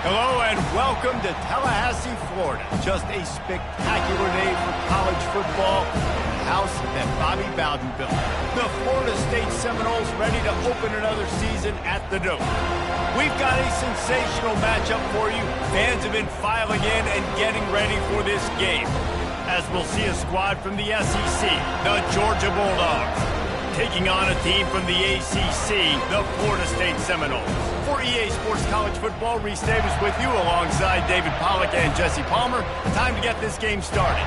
Hello and welcome to Tallahassee, Florida. Just a spectacular day for college football. The house that Bobby Bowden built. The Florida State Seminoles ready to open another season at the Dome. We've got a sensational matchup for you. Fans have been filing in and getting ready for this game. As we'll see a squad from the SEC, the Georgia Bulldogs, taking on a team from the ACC, the Florida State Seminoles. For EA Sports College Football, Reese Davis with you alongside David Pollack and Jesse Palmer. Time to get this game started.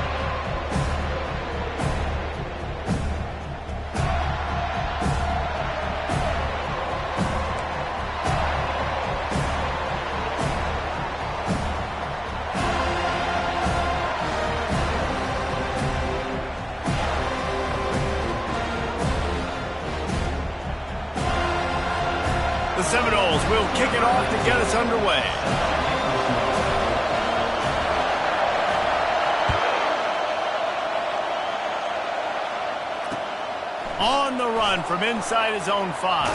The Seminoles will kick it off to get us underway. On the run from inside his own 5.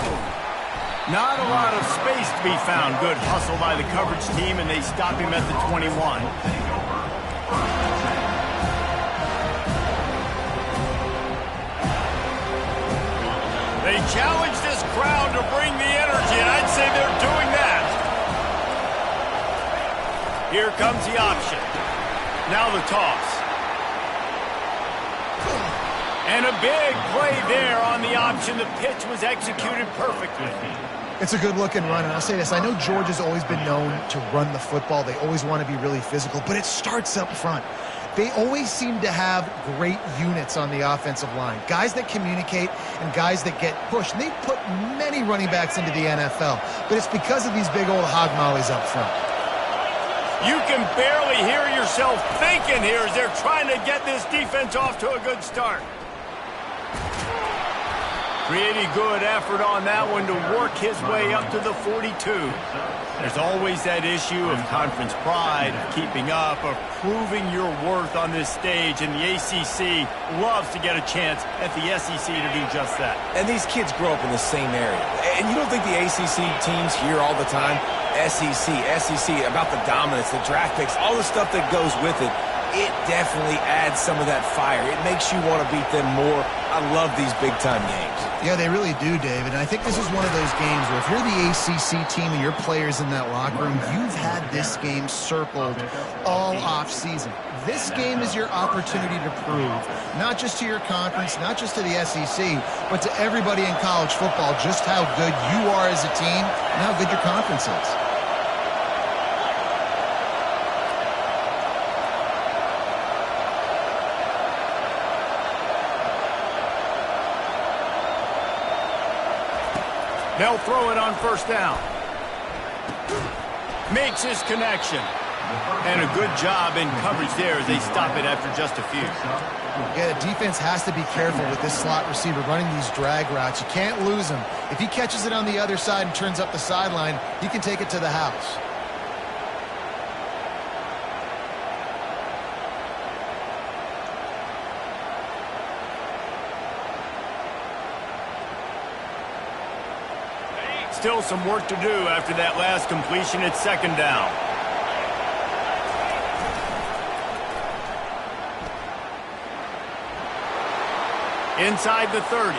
Not a lot of space to be found. Good hustle by the coverage team, and they stop him at the 21. They challenge this crowd to bring the energy, and I'd say they're doing that. Here comes the option. Now the toss. And a big play there on the option. The pitch was executed perfectly. It's a good-looking run, and I'll say this. I know Georgia's always been known to run the football. They always want to be really physical, but it starts up front. They always seem to have great units on the offensive line. Guys that communicate and guys that get pushed. And they've put many running backs into the NFL, but it's because of these big old hog mollies up front. You can barely hear yourself thinking here as they're trying to get this defense off to a good start. Pretty good effort on that one to work his way up to the 42. There's always that issue of conference pride, of keeping up, of proving your worth on this stage, and the ACC loves to get a chance at the SEC to do just that. And these kids grow up in the same area. And you don't think the ACC teams hear all the time, SEC, about the dominance, the draft picks, all the stuff that goes with it. It definitely adds some of that fire. It makes you want to beat them more. I love these big-time games. Yeah, they really do, David. And I think this is one of those games where if you're the ACC team and your players in that locker room, you've had this game circled all off-season. This game is your opportunity to prove, not just to your conference, not just to the SEC, but to everybody in college football, just how good you are as a team and how good your conference is. They'll throw it on first down. Makes his connection. And a good job in coverage there as they stop it after just a few. Yeah, the defense has to be careful with this slot receiver running these drag routes. You can't lose him. If he catches it on the other side and turns up the sideline, he can take it to the house. Still some work to do after that last completion at second down. Inside the 30.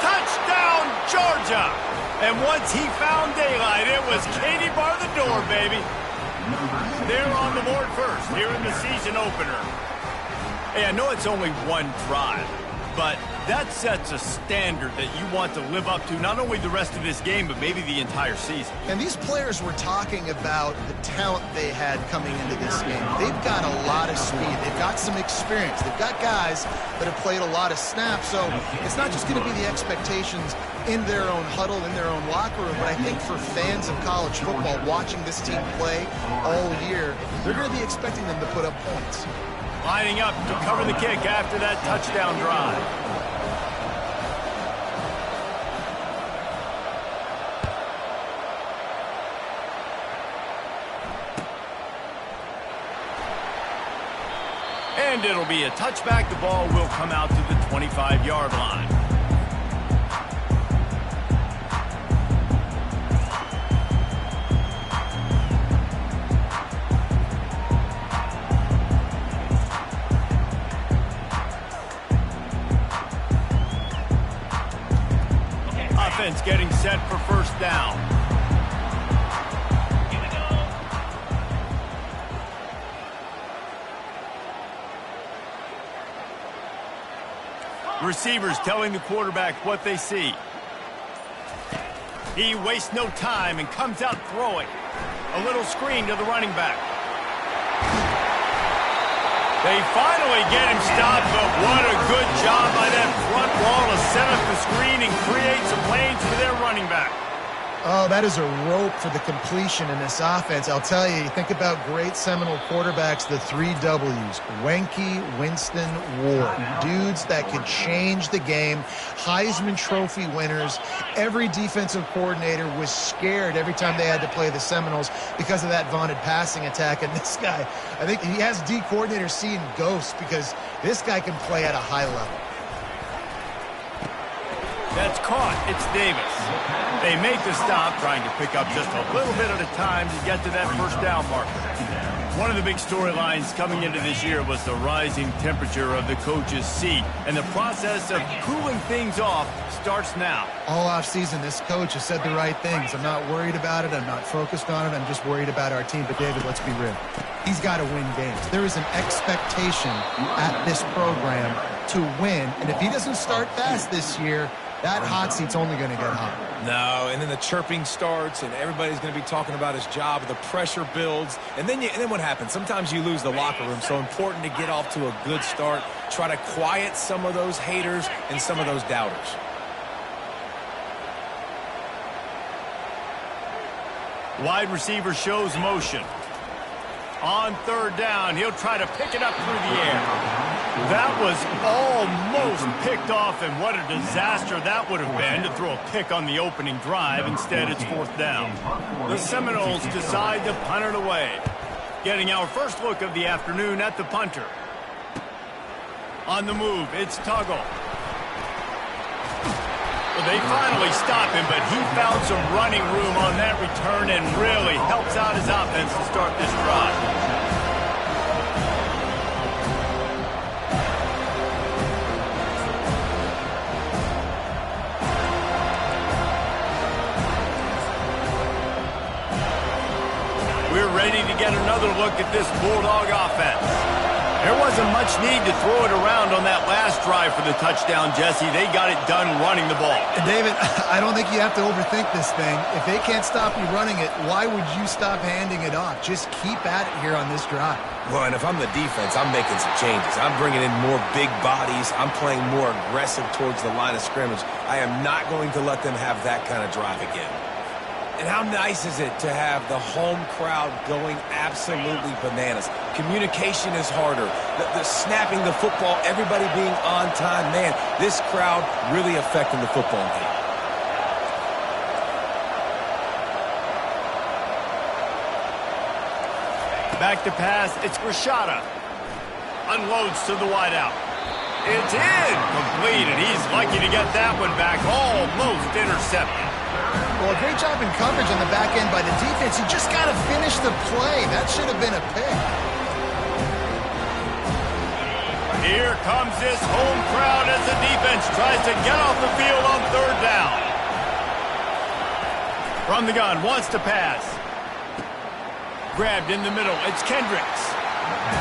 Touchdown, Georgia! And once he found daylight, it was Katie bar the door, baby. They're on the board first here in the season opener. Hey, I know it's only one drive, but that sets a standard that you want to live up to, not only the rest of this game, but maybe the entire season. And these players were talking about the talent they had coming into this game. They've got a lot of speed. They've got some experience. They've got guys that have played a lot of snaps. So it's not just going to be the expectations in their own huddle, in their own locker room, but I think for fans of college football watching this team play all year, they're going to be expecting them to put up points. Lining up to cover the kick after that touchdown drive. And it'll be a touchback. The ball will come out to the 25-yard line. offense getting set for first down. Receivers telling the quarterback what they see. He wastes no time and comes out throwing. A little screen to the running back. They finally get him stopped, but what a good job by that front wall to set up the screen and create some lanes for their running back. Oh, that is a rope for the completion in this offense. I'll tell you, you think about great Seminole quarterbacks, the 3 W's. Wenke, Winston, Ward. Dudes that could change the game. Heisman Trophy winners. Every defensive coordinator was scared every time they had to play the Seminoles because of that vaunted passing attack. And this guy, I think he has D coordinators seeing ghosts because this guy can play at a high level. That's caught. It's Davis. They make the stop, trying to pick up just a little bit at a time to get to that first down marker. One of the big storylines coming into this year was the rising temperature of the coach's seat, and the process of cooling things off starts now. All offseason, this coach has said the right things. I'm not worried about it. I'm not focused on it. I'm just worried about our team. But, David, let's be real. He's got to win games. There is an expectation at this program to win, and if he doesn't start fast this year, that hot seat's only going to get hot. No, and then the chirping starts, and everybody's going to be talking about his job. The pressure builds, and then what happens? Sometimes you lose the locker room. So important to get off to a good start. Try to quiet some of those haters and some of those doubters. Wide receiver shows motion. On third down, he'll try to pick it up through the air. That was almost picked off, and what a disaster that would have been to throw a pick on the opening drive. Instead, it's fourth down. The Seminoles decide to punt it away. Getting our first look of the afternoon at the punter. On the move, it's Tuggle. Well, they finally stop him, but he found some running room on that return and really helps out his offense to start this drive. We're ready to get another look at this Bulldog offense. There wasn't much need to throw it around on that last drive for the touchdown, Jesse. They got it done running the ball. David, I don't think you have to overthink this thing. If they can't stop you running it, why would you stop handing it off? Just keep at it here on this drive. Well, and if I'm the defense, I'm making some changes. I'm bringing in more big bodies. I'm playing more aggressive towards the line of scrimmage. I am not going to let them have that kind of drive again. And how nice is it to have the home crowd going absolutely bananas? Communication is harder. The snapping the football, everybody being on time. Man, this crowd really affecting the football game. Back to pass, it's Rashada. Unloads to the wideout. It's in. Complete, and he's lucky to get that one back. Almost intercepted. Well, a great job in coverage on the back end by the defense. You just got to finish the play. That should have been a pick. Here comes this home crowd as the defense tries to get off the field on third down. From the gun, wants to pass. Grabbed in the middle, it's Kendricks.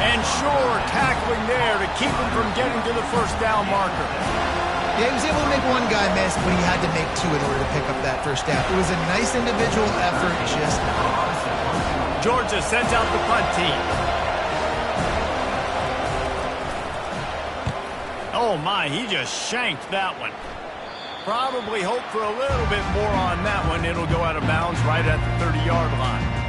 And Shore tackling there to keep him from getting to the first down marker. Yeah, he was able to make one guy miss, but he had to make two in order to pick up that first down. It was a nice individual effort, just Georgia sends out the punt team. Oh my, he just shanked that one. Probably hope for a little bit more on that one. It'll go out of bounds right at the 30-yard line.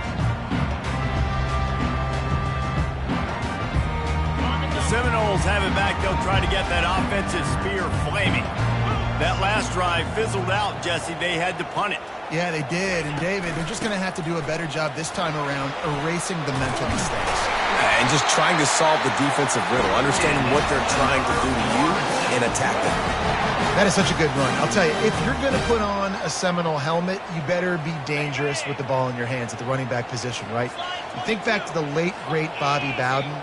Seminoles have it back. They'll try to get that offensive spear flaming. That last drive fizzled out, Jesse. They had to punt it. Yeah, they did. And, David, they're just going to have to do a better job this time around erasing the mental mistakes. And just trying to solve the defensive riddle, understanding what they're trying to do to you and attack them. That is such a good run. I'll tell you, if you're going to put on a Seminole helmet, you better be dangerous with the ball in your hands at the running back position, right? You think back to the late, great Bobby Bowden.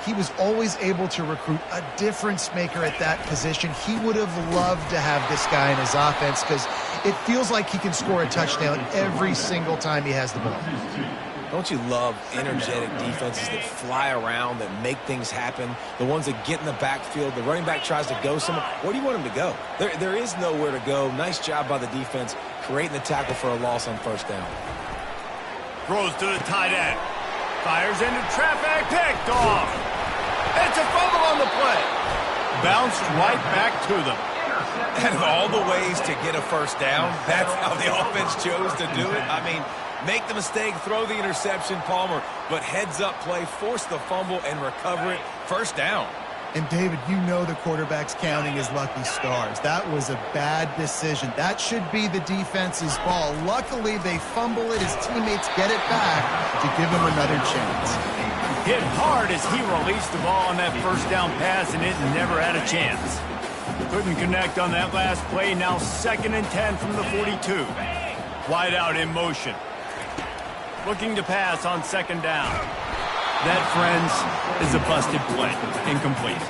He was always able to recruit a difference maker at that position. He would have loved to have this guy in his offense because it feels like he can score a touchdown every single time he has the ball. Don't you love energetic defenses that fly around, that make things happen? The ones that get in the backfield, the running back tries to go somewhere. Where do you want him to go? There is nowhere to go. Nice job by the defense, creating the tackle for a loss on first down. Throws to the tight end. Fires into traffic. Picked off. It's a fumble on the play. Bounced right back to them. And of all the ways to get a first down, that's how the offense chose to do it. I mean, make the mistake, throw the interception, Palmer, but heads-up play, force the fumble, and recover it. First down. And, David, you know the quarterback's counting his lucky stars. That was a bad decision. That should be the defense's ball. Luckily, they fumble it. His teammates get it back to give him another chance. Hit hard as he released the ball on that first down pass, and it never had a chance. Couldn't connect on that last play. Now 2nd and 10 from the 42. Wide out in motion. Looking to pass on 2nd down. That, friends, is a busted play. Incomplete.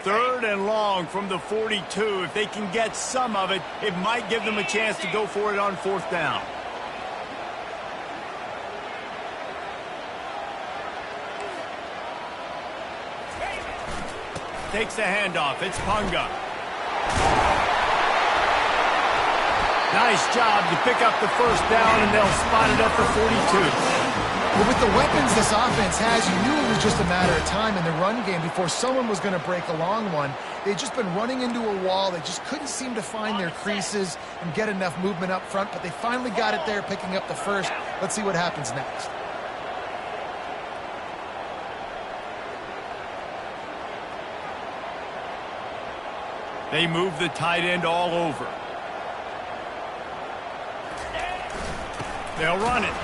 Third and long from the 42. If they can get some of it, it might give them a chance to go for it on 4th down. Takes the handoff. It's Punga. Nice job to pick up the first down, and they'll spot it at the 42. But with the weapons this offense has, you knew it was just a matter of time in the run game before someone was going to break a long one. They'd just been running into a wall. They just couldn't seem to find their creases and get enough movement up front, but they finally got it there, picking up the first. Let's see what happens next. They move the tight end all over. They'll run it.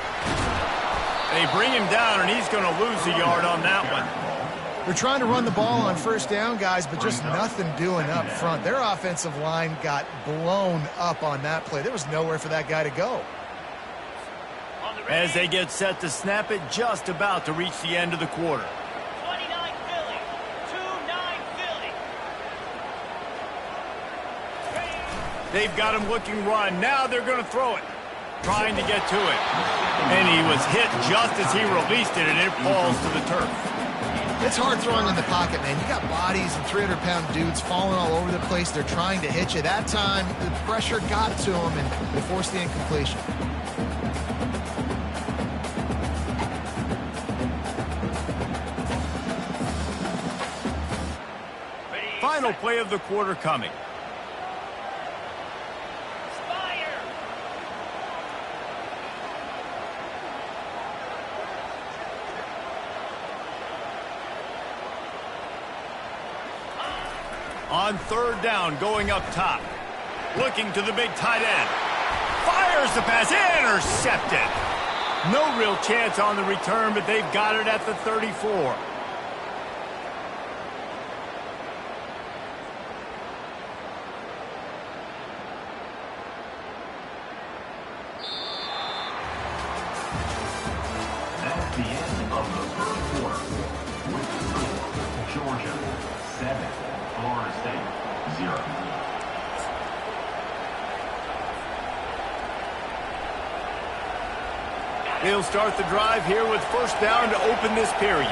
They bring him down, and he's going to lose a yard on that one. They're trying to run the ball on first down, guys, but just nothing doing up front. Their offensive line got blown up on that play. There was nowhere for that guy to go. As they get set to snap it, just about to reach the end of the quarter. 29 Philly. 2-9 Philly. They've got him looking run. Now they're going to throw it. Trying to get to it. And he was hit just as he released it, and it falls to the turf. It's hard throwing in the pocket, man. You got bodies and 300-pound dudes falling all over the place. They're trying to hit you. That time, the pressure got to him, and they forced the incompletion. Final play of the quarter coming. On 3rd down, going up top. Looking to the big tight end. Fires the pass. Intercepted. No real chance on the return, but they've got it at the 34. That's the end of the first quarter. With the score, Georgia 7, Florida State 0. He'll start the drive here with first down to open this period.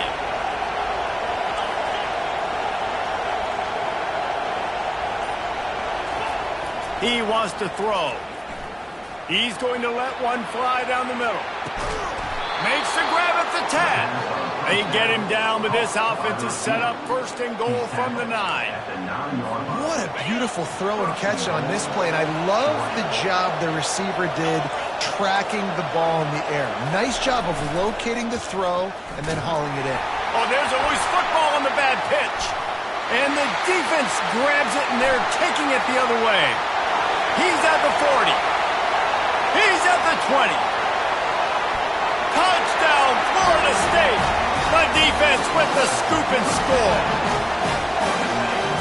He wants to throw. He's going to let one fly down the middle. Makes the grab at the 10. They get him down, but this offense is set up 1st and goal from the 9. What a beautiful throw and catch on this play, and I love the job the receiver did tracking the ball in the air. Nice job of locating the throw and then hauling it in. Oh, there's always football on the bad pitch. And the defense grabs it, and they're taking it the other way. He's at the 40. He's at the 20. Touchdown, Florida State. The defense with the scoop and score.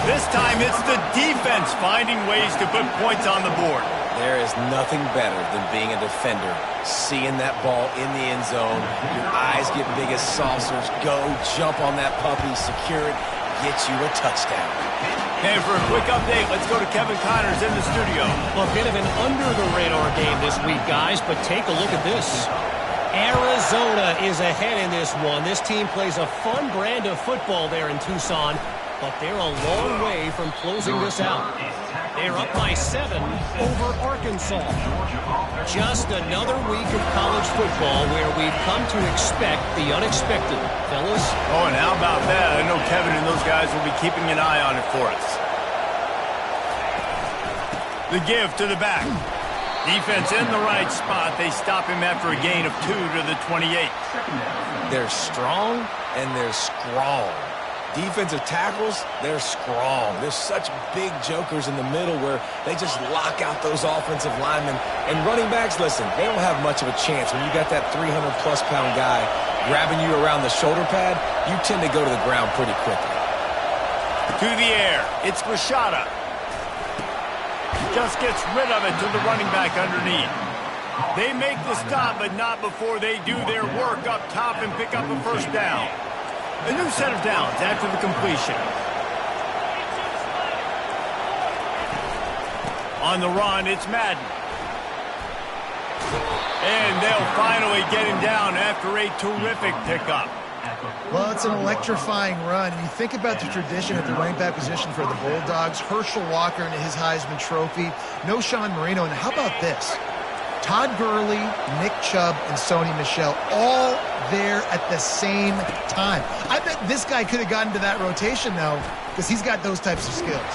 This time it's the defense finding ways to put points on the board. There is nothing better than being a defender, seeing that ball in the end zone, your eyes get big as saucers, go, jump on that puppy, secure it, get you a touchdown. And for a quick update, let's go to Kevin Connors in the studio. A bit of an under-the-radar game this week, guys, but take a look at this. Arizona is ahead in this one. This team plays a fun brand of football there in Tucson, but they're a long way from closing this out. They're up by 7 over Arkansas. Just another week of college football where we've come to expect the unexpected. Fellas? Oh, and how about that? I know Kevin and those guys will be keeping an eye on it for us. The give to the back. Defense in the right spot. They stop him after a gain of 2 to the 28. They're strong and they're strong. Defensive tackles, they're strong. There's such big jokers in the middle where they just lock out those offensive linemen. And running backs, listen, they don't have much of a chance. When you got that 300-plus pound guy grabbing you around the shoulder pad, you tend to go to the ground pretty quickly. To the air, it's Rashada. Just gets rid of it to the running back underneath. They make the stop, but not before they do their work up top and pick up a first down. A new set of downs after the completion. On the run, it's Madden. And they'll finally get him down after a terrific pickup. Well, it's an electrifying run. And you think about the tradition at the running back position for the Bulldogs. Herschel Walker and his Heisman Trophy. No Sean Marino. And how about this? Todd Gurley, Nick Chubb, and Sony Michel all there at the same time. I bet this guy could have gotten to that rotation, though, because he's got those types of skills.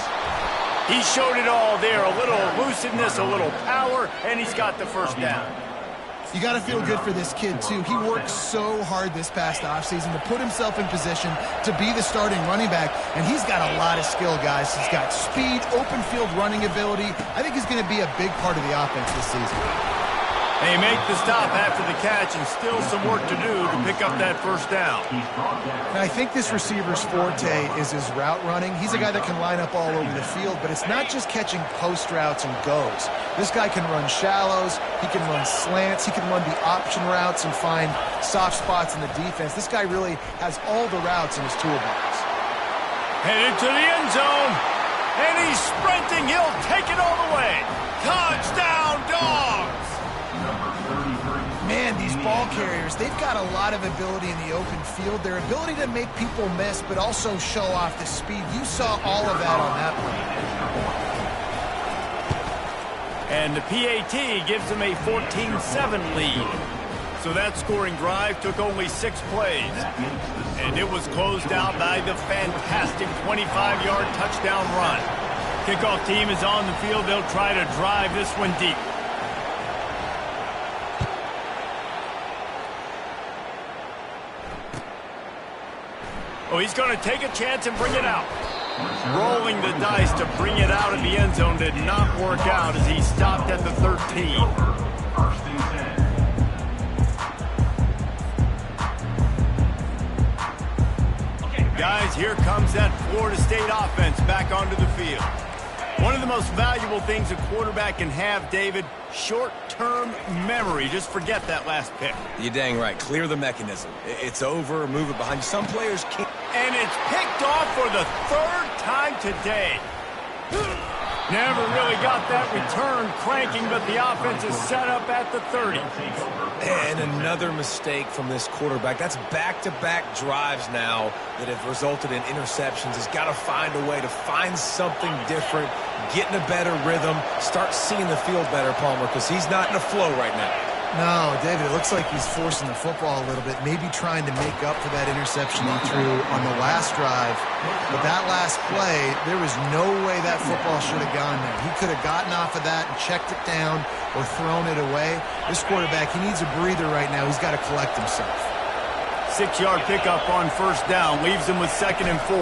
He showed it all there. A little elusiveness, a little power, and he's got the first down. You got to feel good for this kid, too. He worked so hard this past offseason to put himself in position to be the starting running back, and he's got a lot of skill, guys. He's got speed, open field running ability. I think he's going to be a big part of the offense this season. They make the stop after the catch and still some work to do to pick up that first down. And I think this receiver's forte is his route running. He's a guy that can line up all over the field, but it's not just catching post routes and goes. This guy can run shallows, he can run slants, he can run the option routes and find soft spots in the defense. This guy really has all the routes in his toolbox. Headed to the end zone, and he's sprinting. He'll take it all the way. Touchdown, Dogs! Man, these ball carriers, they've got a lot of ability in the open field. Their ability to make people miss, but also show off the speed. You saw all of that on that play. And the PAT gives them a 14-7 lead. So that scoring drive took only 6 plays. And it was closed out by the fantastic 25-yard touchdown run. Kickoff team is on the field. They'll try to drive this one deep. Oh, he's going to take a chance and bring it out. Rolling the dice to bring it out of the end zone did not work out as he stopped at the 13. Guys, here comes that Florida State offense back onto the field. One of the most valuable things a quarterback can have, David, short-term memory. Just forget that last pick. You're dang right. Clear the mechanism. It's over. Move it behind you. Some players can't. And it's picked off for the 3rd time today. Never really got that return cranking, but the offense is set up at the 30. And another mistake from this quarterback. That's back-to-back drives now that have resulted in interceptions. He's got to find a way to find something different, get in a better rhythm, start seeing the field better, Palmer, because he's not in a flow right now. No, David, it looks like he's forcing the football a little bit, maybe trying to make up for that interception he threw on the last drive. But that last play, there was no way that football should have gone there. He could have gotten off of that and checked it down or thrown it away. This quarterback, he needs a breather right now. He's got to collect himself. 6-yard pickup on first down, leaves him with 2nd and 4.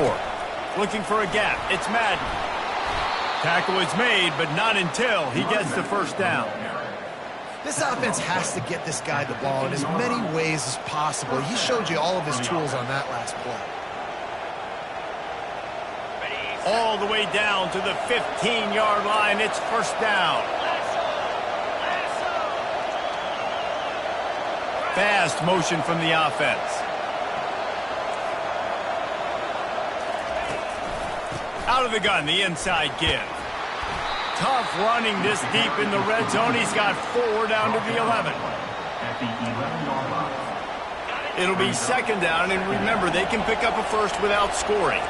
Looking for a gap, it's Madden. Tackle is made, but not until he gets the first down. This offense has to get this guy the ball in as many ways as possible. He showed you all of his tools on that last play. All the way down to the 15-yard line. It's first down. fast motion from the offense. Out of the gun, the inside give. Tough running this deep in the red zone. He's got 4 down to the 11. At the 11-yard line. It'll be second down, and remember, they can pick up a first without scoring.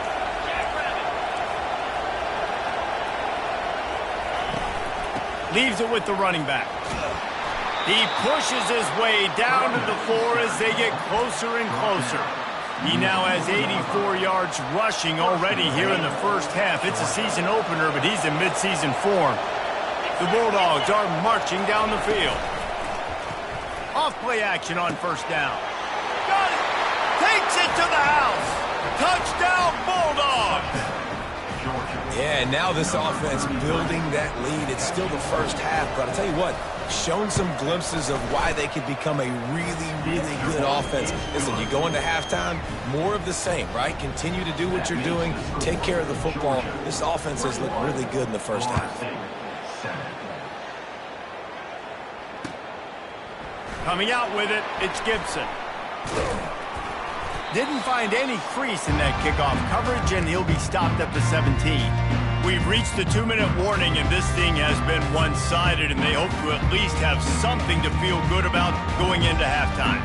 Leaves it with the running back. He pushes his way down to the 4 as they get closer and closer. He now has 84 yards rushing already here in the first half. It's a season opener, but he's in midseason form. The Bulldogs are marching down the field. Off play action on first down. Got it! Takes it to the house! Touchdown, Bulldogs! Yeah, and now this offense building that lead. It's still the first half, but I'll tell you what, shown some glimpses of why they could become a really, really good offense. Listen, you go into halftime, more of the same, right? Continue to do what you're doing, take care of the football. This offense has looked really good in the first half. Coming out with it, it's Gibson. Didn't find any crease in that kickoff coverage, and he'll be stopped at the 17. We've reached the 2-minute warning, and this thing has been one-sided, and they hope to at least have something to feel good about going into halftime.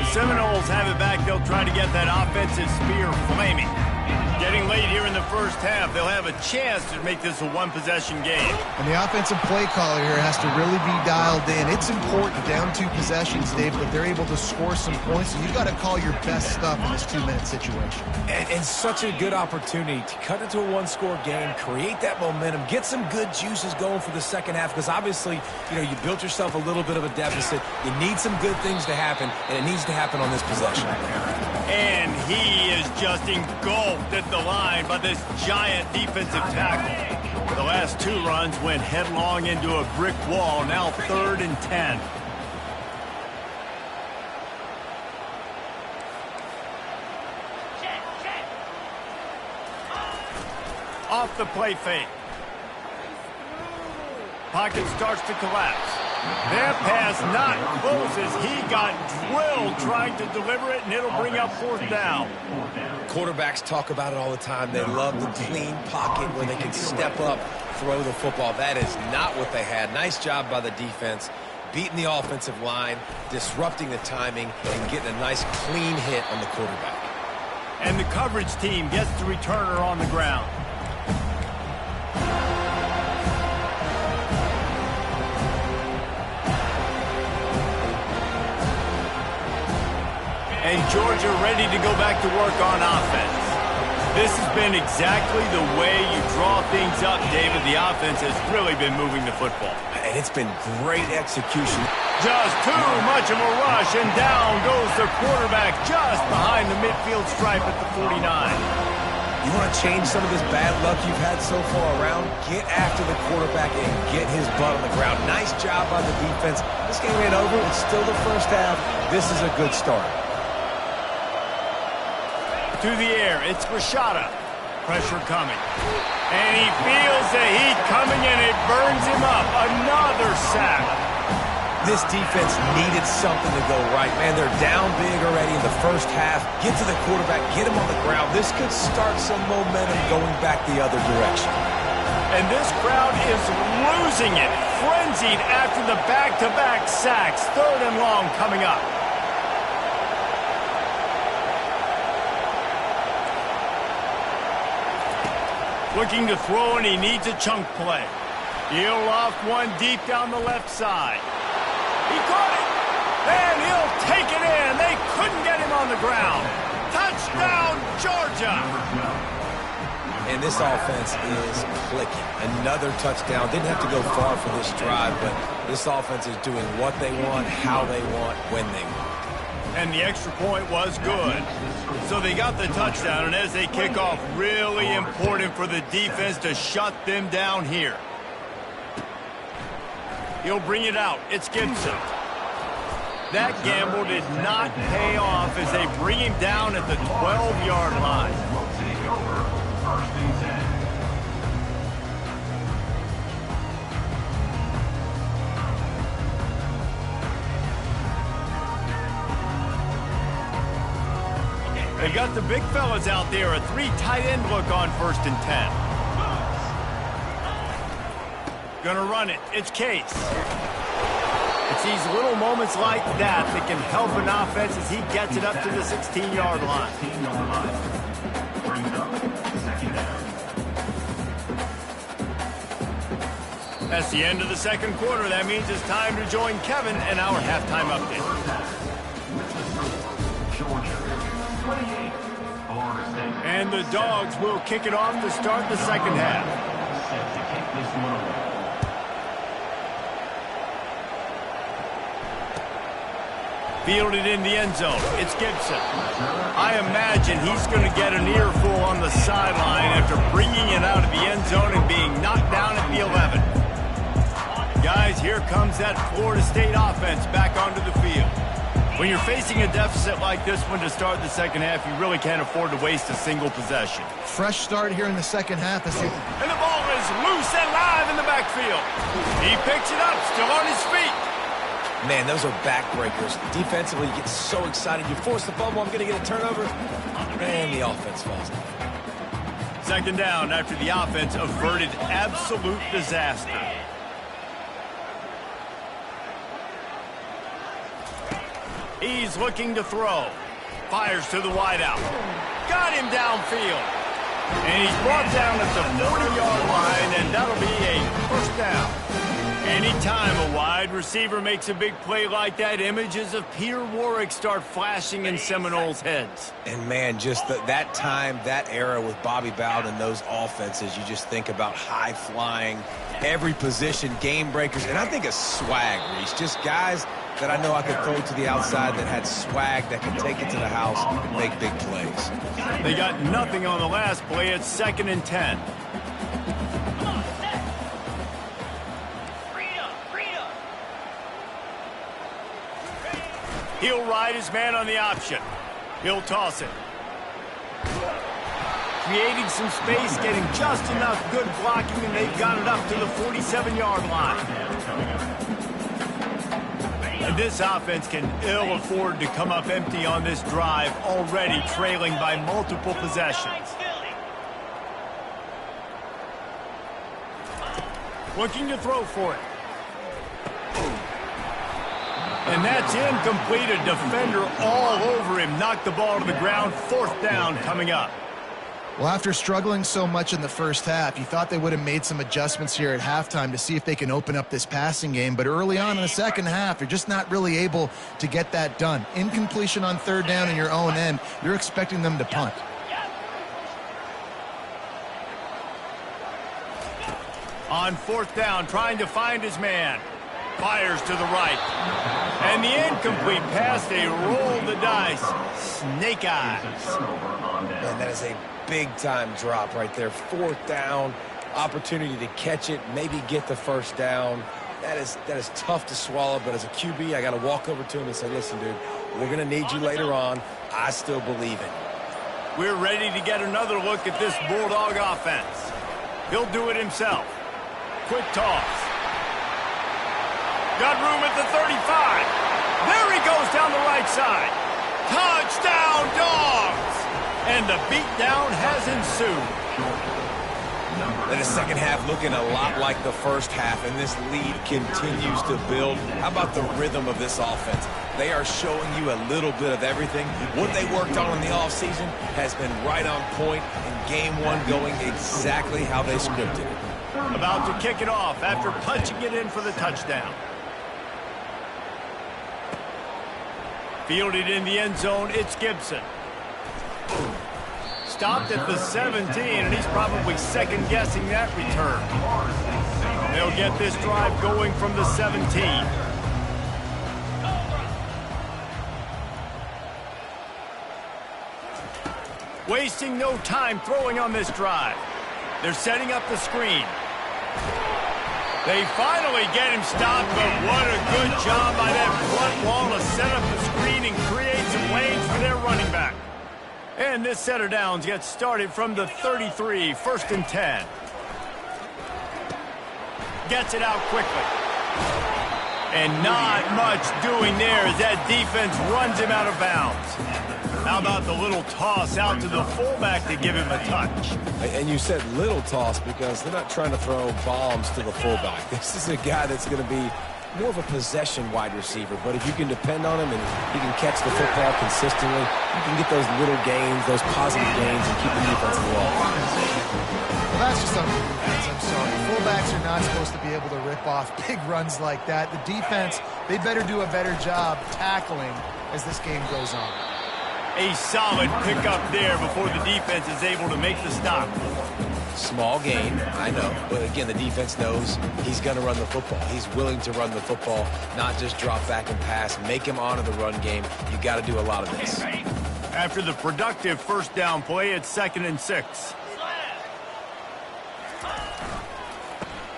The Seminoles have it back. They'll try to get that offensive spear flaming. Getting late here in the first half, they'll have a chance to make this a one-possession game. And the offensive play caller here has to really be dialed in. It's important down 2 possessions, Dave, but they're able to score some points, and you've got to call your best stuff in this 2-minute situation. And such a good opportunity to cut into a 1-score game, create that momentum, get some good juices going for the second half, because obviously, you know, you built yourself a little bit of a deficit. You need some good things to happen, and it needs to happen on this possession. And he is just engulfed at the line by this giant defensive tackle. The last 2 runs went headlong into a brick wall. Now 3rd and 10. Off the play fake. Pocket starts to collapse. That pass not close as he got drilled trying to deliver it, and it'll bring up 4th down. Quarterbacks talk about it all the time. They love the clean pocket where they can step up, throw the football. That is not what they had. Nice job by the defense, beating the offensive line, disrupting the timing, and getting a nice clean hit on the quarterback. And the coverage team gets the returner on the ground. And Georgia ready to go back to work on offense. This has been exactly the way you draw things up, David. The offense has really been moving the football. And it's been great execution. Just too much of a rush, and down goes the quarterback just behind the midfield stripe at the 49. You want to change some of this bad luck you've had so far around? Get after the quarterback and get his butt on the ground. Nice job by the defense. This game ain't over. It's still the first half. This is a good start. To the air, it's Rashada. Pressure coming. And he feels the heat coming, and it burns him up. Another sack. This defense needed something to go right. Man, they're down big already in the first half. Get to the quarterback, get him on the ground. This could start some momentum going back the other direction. And this crowd is losing it. Frenzied after the back-to-back sacks. 3rd and long coming up. Looking to throw, and he needs a chunk play. He'll loft one deep down the left side. He caught it, and he'll take it in. They couldn't get him on the ground. Touchdown, Georgia. And this offense is clicking. Another touchdown. Didn't have to go far for this drive, but this offense is doing what they want, how they want, when they want. And the extra point was good. So they got the touchdown, and as they kick off, really important for the defense to shut them down here. He'll bring it out. It's Gibson. That gamble did not pay off as they bring him down at the 12-yard line. Will take over 1st and 10. They've got the big fellas out there. A 3 tight end look on 1st and 10. Gonna run it. It's Case. It's these little moments like that that can help an offense as he gets it up to the 16-yard line. That's the end of the second quarter. That means it's time to join Kevin and our halftime update. And the Dogs will kick it off to start the second half. Fielded in the end zone. It's Gibson. I imagine he's going to get an earful on the sideline after bringing it out of the end zone and being knocked down at the 11. Guys, here comes that Florida State offense back onto the field. When you're facing a deficit like this one to start the second half, you really can't afford to waste a single possession. Fresh start here in the second half. And the ball is loose and live in the backfield. He picks it up, still on his feet. Man, those are backbreakers. Defensively, you get so excited. You force the fumble, I'm going to get a turnover. And the offense falls off. Second down after the offense averted absolute disaster. He's looking to throw. Fires to the wideout. Got him downfield. And he's brought down at the 40-yard line, and that'll be a first down. Anytime a wide receiver makes a big play like that, images of Peter Warrick start flashing in Seminoles' heads. And, man, just that time, that era with Bobby Bowden and those offenses, you just think about high-flying, every position, game breakers, and I think of swag, Reese. Just guys that I know I could throw to the outside that had swag that could take it to the house and make big plays. They got nothing on the last play. It's 2nd and 10. He'll ride his man on the option. He'll toss it. Creating some space, getting just enough good blocking, and they've got it up to the 47-yard line. And this offense can ill afford to come up empty on this drive, already trailing by multiple possessions. Looking to throw for it. And that's incomplete. A defender all over him. Knocked the ball to the ground. 4th down coming up. Well, after struggling so much in the first half, you thought they would have made some adjustments here at halftime to see if they can open up this passing game. But early on in the second half, you're just not really able to get that done. Incompletion on 3rd down in your own end, you're expecting them to punt. On 4th down, trying to find his man. Fires to the right. And the incomplete pass, they roll the dice. Snake eyes. Man, that is a big-time drop right there. 4th down, opportunity to catch it, maybe get the first down. That is tough to swallow, but as a QB, I got to walk over to him and say, listen, dude, we're going to need you later on. I still believe in you. We're ready to get another look at this Bulldog offense. He'll do it himself. Quick toss. Got room at the 35. There he goes down the right side. Touchdown, Dogs! And the beatdown has ensued. And the second half looking a lot like the first half, and this lead continues to build. How about the rhythm of this offense? They are showing you a little bit of everything. What they worked on in the offseason has been right on point, and game one going exactly how they scripted it. About to kick it off after punching it in for the touchdown. Fielded in the end zone, it's Gibson. Stopped at the 17, and he's probably second-guessing that return. They'll get this drive going from the 17. Wasting no time throwing on this drive. They're setting up the screen. They finally get him stopped, but what a good job by that front wall to set up the screen and create some lanes for their running back. And this set of downs gets started from the 33, 1st and 10. Gets it out quickly. And not much doing there as that defense runs him out of bounds. How about the little toss out to the fullback to give him a touch? And you said little toss because they're not trying to throw bombs to the fullback. This is a guy that's going to be more of a possession wide receiver, but if you can depend on him and he can catch the football consistently, you can get those little gains, those positive gains, and keep the defense involved. Well, that's just on the defense. I'm sorry. Fullbacks are not supposed to be able to rip off big runs like that. The defense, they better do a better job tackling as this game goes on. A solid pickup there before the defense is able to make the stop. Small gain, I know. But again, the defense knows he's going to run the football. He's willing to run the football, not just drop back and pass. Make him honor the run game. You got to do a lot of this. After the productive first down play, it's 2nd and 6.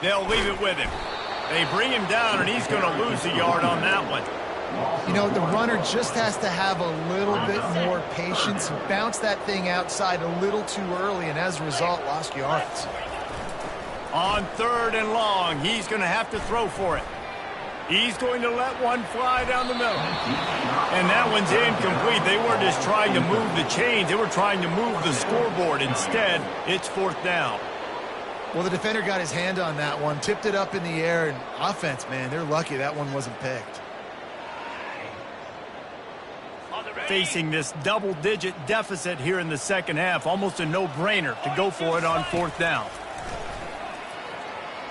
They'll leave it with him. They bring him down, and he's going to lose a yard on that one. You know, the runner just has to have a little bit more patience. Bounce that thing outside a little too early, and as a result, lost yards. On 3rd and long, he's going to have to throw for it. He's going to let one fly down the middle. And that one's incomplete. They weren't just trying to move the chains. They were trying to move the scoreboard. Instead, it's 4th down. Well, the defender got his hand on that one, tipped it up in the air, and offense, man, they're lucky that one wasn't picked. Facing this double-digit deficit here in the second half, almost a no-brainer to go for it on 4th down.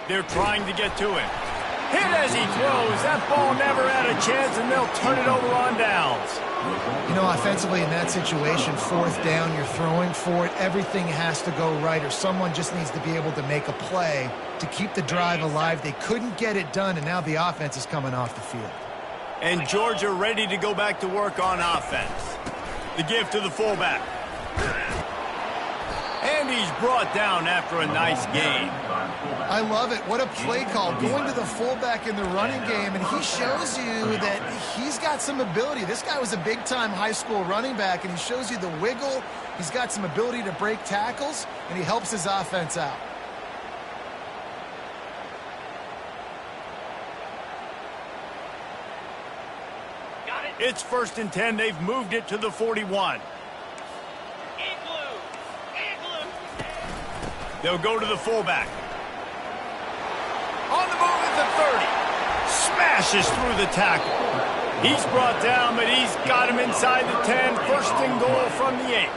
They're trying to get to him. Hit as he throws. That ball never had a chance, and they'll turn it over on downs. You know, offensively in that situation, 4th down, you're throwing for it. Everything has to go right, or someone just needs to be able to make a play to keep the drive alive. They couldn't get it done, and now the offense is coming off the field. And Georgia ready to go back to work on offense. The give to the fullback. And he's brought down after a nice gain. I love it. What a play call. Going to the fullback in the running game, and he shows you that he's got some ability. This guy was a big-time high school running back, and he shows you the wiggle. He's got some ability to break tackles, and he helps his offense out. It's 1st and 10. They've moved it to the 41. They'll go to the fullback. On the move at the 30. Smashes through the tackle. He's brought down, but he's got him inside the 10. 1st and goal from the 8.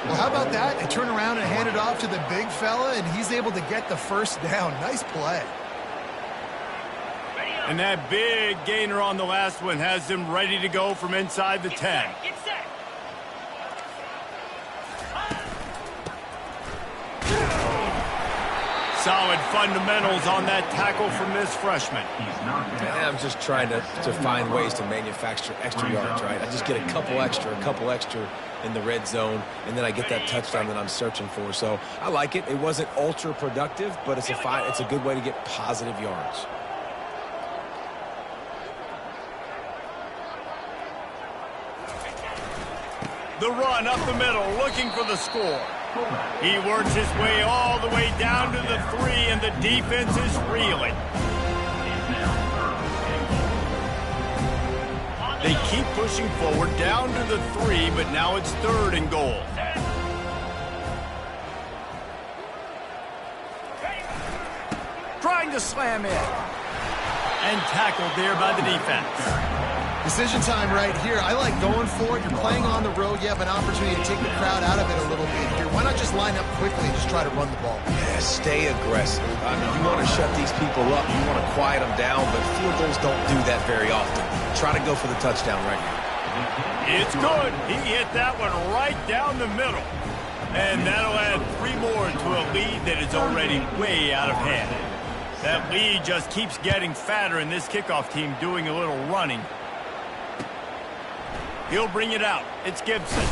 Well, how about that? They turn around and hand it off to the big fella, and he's able to get the 1st down. Nice play. And that big gainer on the last one has them ready to go from inside the 10. Solid fundamentals on that tackle from this freshman. I'm just trying to find ways to manufacture extra yards, right? I just get a couple extra in the red zone, and then I get that touchdown that I'm searching for. So I like it. It wasn't ultra productive, but it's a good way to get positive yards. The run up the middle, looking for the score. He works his way all the way down to the 3, and the defense is reeling. They keep pushing forward down to the 3, but now it's 3rd and goal. Trying to slam in. And tackled there by the defense. Decision time right here. I like going for it. You're playing on the road. You have an opportunity to take the crowd out of it a little bit here. Why not just line up quickly and just try to run the ball? Yeah, stay aggressive. I mean, you want to shut these people up. You want to quiet them down, but field goals don't do that very often. Try to go for the touchdown right here. It's good. He hit that one right down the middle. And that'll add 3 more to a lead that is already way out of hand. That lead just keeps getting fatter, and this kickoff team doing a little running. He'll bring it out. It's Gibson.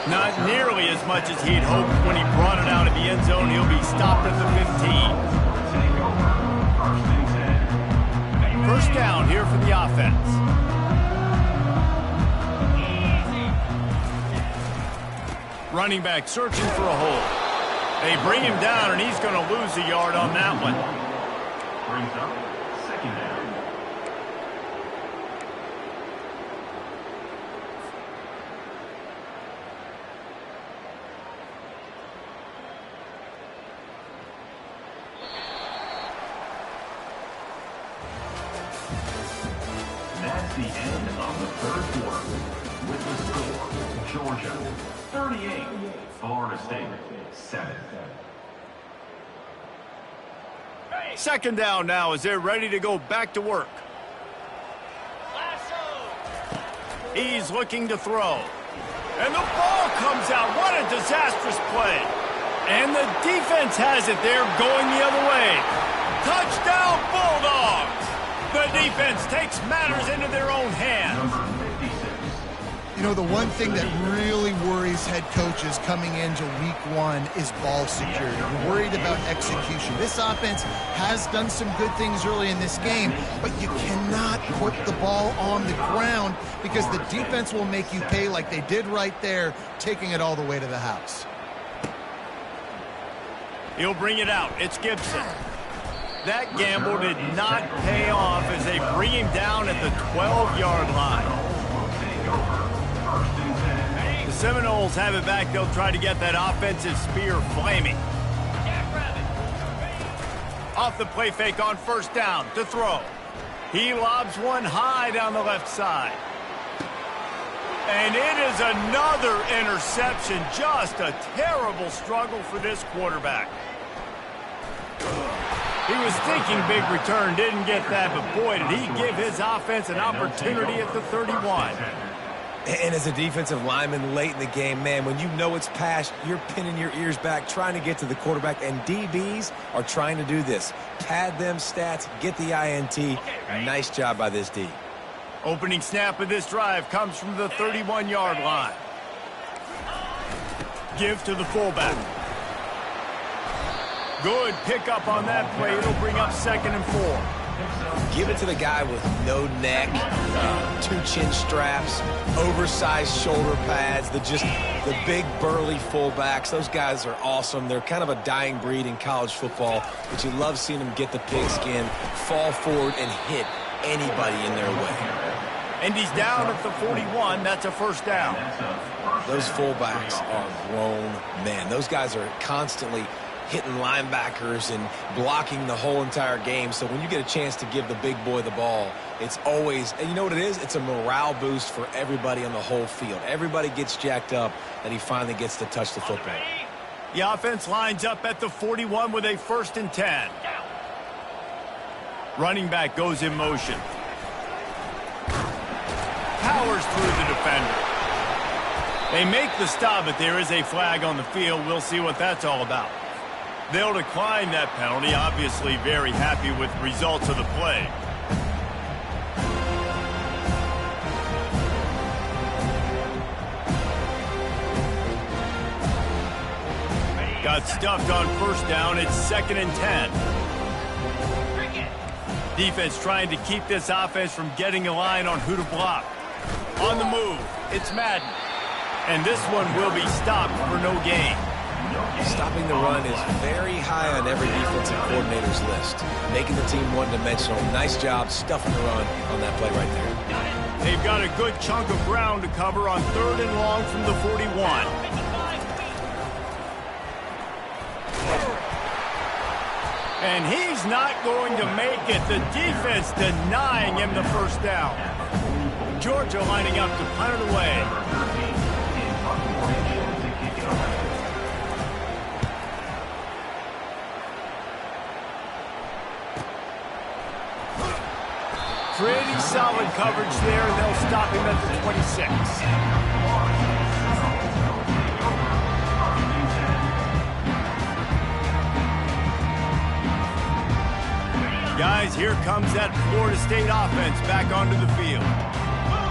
Not nearly as much as he'd hoped when he brought it out of the end zone. He'll be stopped at the 15. 1st down here for the offense. Running back searching for a hole. They bring him down, and he's going to lose a yard on that one. Brings up 2nd down. third quarter with the score, Georgia 38, Florida State 7. Second down now as they're ready to go back to work. He's looking to throw. And the ball comes out. What a disastrous play. And the defense has it there going the other way. Touchdown, Bulldogs! The defense takes matters into their own hands. You know, the one thing that really worries head coaches coming into week one is ball security. You're worried about execution. This offense has done some good things early in this game, but you cannot put the ball on the ground because the defense will make you pay like they did right there, taking it all the way to the house. He'll bring it out. It's Gibson. That gamble did not pay off as they bring him down at the 12-yard line. The Seminoles have it back. They'll try to get that offensive spear flaming. Off the play fake on first down to throw. He lobs one high down the left side. And it is another interception. Just a terrible struggle for this quarterback. He was thinking big return, didn't get that, but boy, did he give his offense an opportunity at the 31. And as a defensive lineman late in the game, man, when you know it's pass, you're pinning your ears back, trying to get to the quarterback, and DBs are trying to do this. Pad them stats, get the INT. Nice job by this D. Opening snap of this drive comes from the 31-yard line. Give to the fullback. Good pickup on that play. It'll bring up 2nd and 4. Give it to the guy with no neck, 2 chin straps, oversized shoulder pads, the big burly fullbacks. Those guys are awesome. They're kind of a dying breed in college football, but you love seeing them get the pigskin, fall forward, and hit anybody in their way. And he's down at the 41. That's a first down. Those fullbacks are grown men. Those guys are constantly hitting linebackers and blocking the whole entire game. So when you get a chance to give the big boy the ball, it's always, and you know what it is? It's a morale boost for everybody on the whole field. Everybody gets jacked up and he finally gets to touch the football. The offense lines up at the 41 with a 1st and 10. Running back goes in motion. Powers through the defender. They make the stop, but there is a flag on the field. We'll see what that's all about. They'll decline that penalty, obviously very happy with the results of the play. Got stuffed on first down. It's 2nd and 10. Defense trying to keep this offense from getting a line on who to block. On the move, it's Madden. And this one will be stopped for no gain. Stopping the run is very high on every defensive coordinator's list. Making the team one-dimensional. Nice job stuffing the run on that play right there. They've got a good chunk of ground to cover on 3rd and long from the 41. And he's not going to make it. The defense denying him the first down. Georgia lining up to punt it away. Pretty solid coverage there, and they'll stop him at the 26. Guys, here comes that Florida State offense back onto the field.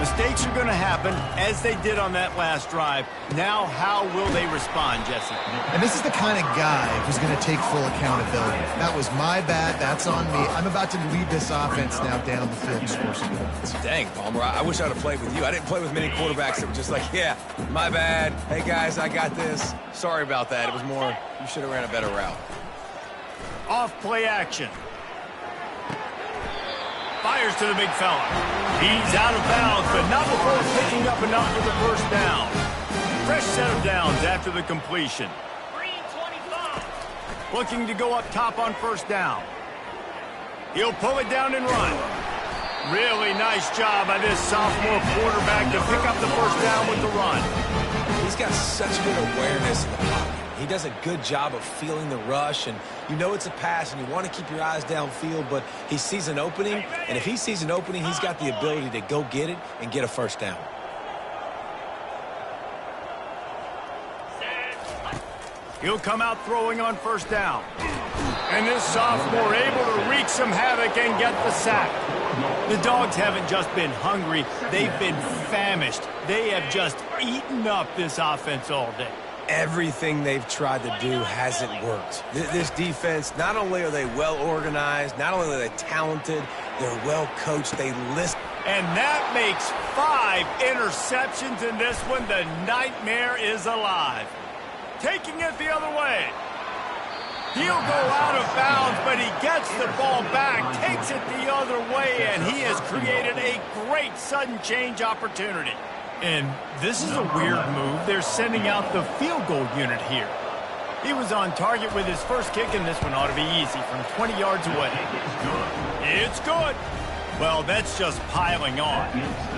Mistakes are going to happen, as they did on that last drive. Now, how will they respond, Jesse? And this is the kind of guy who's going to take full accountability. That was my bad. That's on me. I'm about to lead this offense now down the field and score some points. Dang, Palmer, I wish I would have played with you. I didn't play with many quarterbacks that were just like, yeah, my bad. Hey, guys, I got this. Sorry about that. It was more, you should have ran a better route. Off play action. Fires to the big fella. He's out of bounds, but not before picking up enough for the first down. Fresh set of downs after the completion. Looking to go up top on first down. He'll pull it down and run. Really nice job by this sophomore quarterback to pick up the first down with the run. He's got such good awareness in the pocket. He does a good job of feeling the rush, and you know it's a pass, and you want to keep your eyes downfield, but he sees an opening, and if he sees an opening, he's got the ability to go get it and get a first down. He'll come out throwing on first down. And this sophomore able to wreak some havoc and get the sack. The Dogs haven't just been hungry, they've been famished. They have just eaten up this offense all day. Everything they've tried to do hasn't worked. This defense, not only are they well organized, not only are they talented, they're well coached, they list. And that makes 5 interceptions in this one. The nightmare is alive. Taking it the other way. He'll go out of bounds, but he gets the ball back, takes it the other way, and he has created a great sudden change opportunity. And this is a weird move. They're sending out the field goal unit here. He was on target with his first kick, and this one ought to be easy from 20 yards away. It's good. Well, that's just piling on.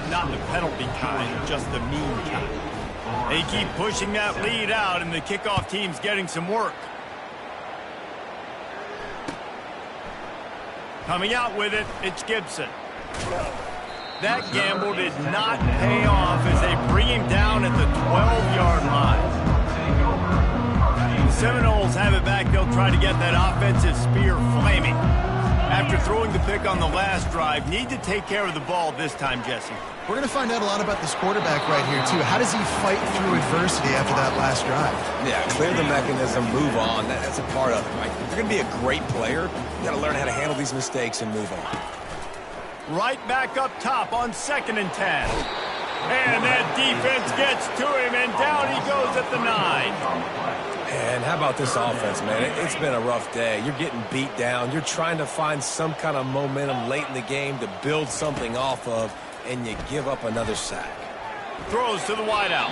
Not the penalty kind, just the mean kind. They keep pushing that lead out, and the kickoff team's getting some work. Coming out with it, it's Gibson. That gamble did not pay off as they bring him down at the 12-yard line. The Seminoles have it back. They'll try to get that offensive spear flaming. After throwing the pick on the last drive, need to take care of the ball this time, Jesse. We're going to find out a lot about this quarterback right here, too. How does he fight through adversity after that last drive? Yeah, clear the mechanism, move on. That's a part of it, right? If you're going to be a great player, you got to learn how to handle these mistakes and move on. Right back up top on 2nd and 10. And that defense gets to him, and down he goes at the 9. And how about this offense, man? It's been a rough day. You're getting beat down. You're trying to find some kind of momentum late in the game to build something off of, and you give up another sack. Throws to the wideout.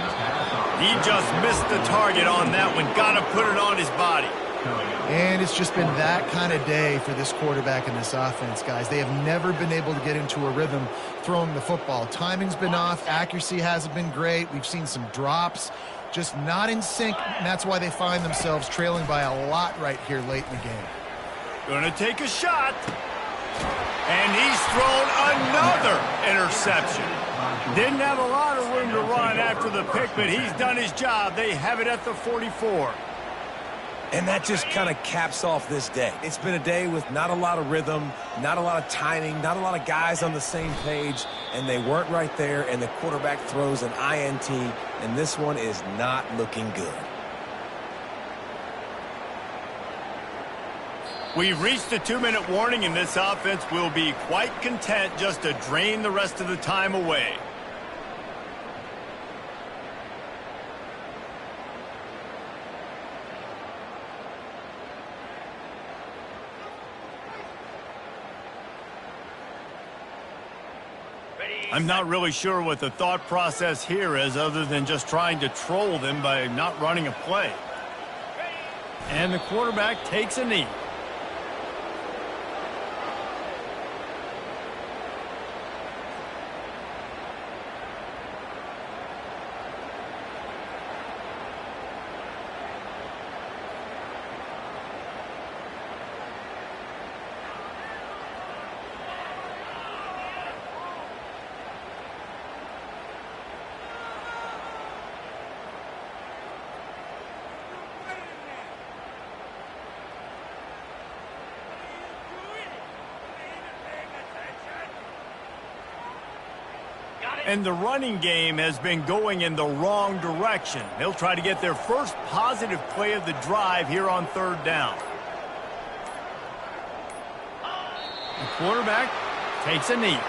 He just missed the target on that one. Got to put it on his body. And it's just been that kind of day for this quarterback and this offense, guys. They have never been able to get into a rhythm throwing the football. Timing's been off. Accuracy hasn't been great. We've seen some drops. Just not in sync, and that's why they find themselves trailing by a lot right here late in the game. Gonna take a shot. And he's thrown another interception. Didn't have a lot of room to run after the pick, but he's done his job. They have it at the 44. And that just kind of caps off this day. It's been a day with not a lot of rhythm, not a lot of timing, not a lot of guys on the same page, and they weren't right there, and the quarterback throws an INT, and this one is not looking good. We've reached a 2-minute warning, and this offense will be quite content just to drain the rest of the time away. I'm not really sure what the thought process here is other than just trying to troll them by not running a play. And the quarterback takes a knee. And the running game has been going in the wrong direction. They'll try to get their first positive play of the drive here on 3rd down. The quarterback takes a knee.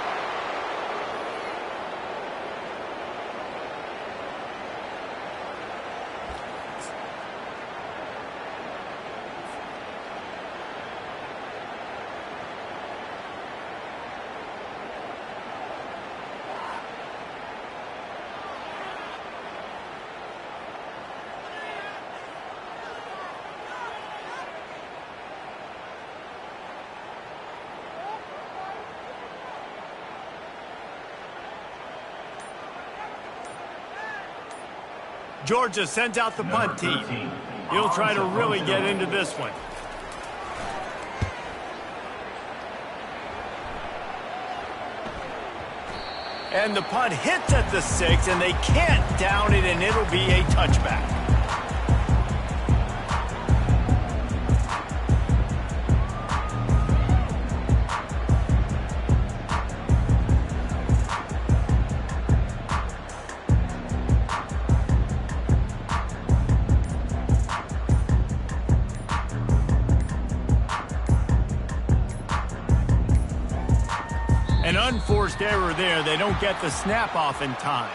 Georgia sends out the punt team. He'll try to really get into this one. And the punt hits at the 6, and they can't down it, and it'll be a touchback. An unforced error there. They don't get the snap off in time.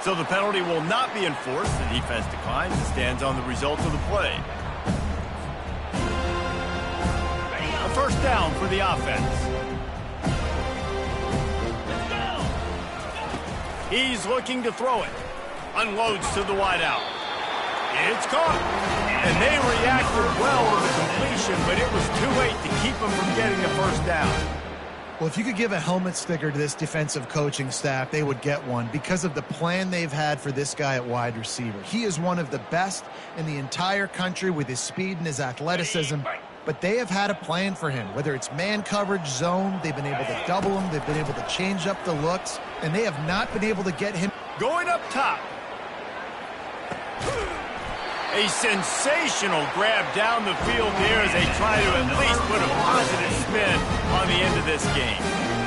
So the penalty will not be enforced. The defense declines and stands on the result of the play. A first down for the offense. He's looking to throw it. Unloads to the wideout. It's caught. And they reacted well to the completion, but it was too late to keep them from getting the first down. Well, if you could give a helmet sticker to this defensive coaching staff, they would get one because of the plan they've had for this guy at wide receiver. He is one of the best in the entire country with his speed and his athleticism, but they have had a plan for him. Whether it's man coverage, zone, they've been able to double him, they've been able to change up the looks, and they have not been able to get him. Going up top. A sensational grab down the field there as they try to at least put a positive spin on the end of this game.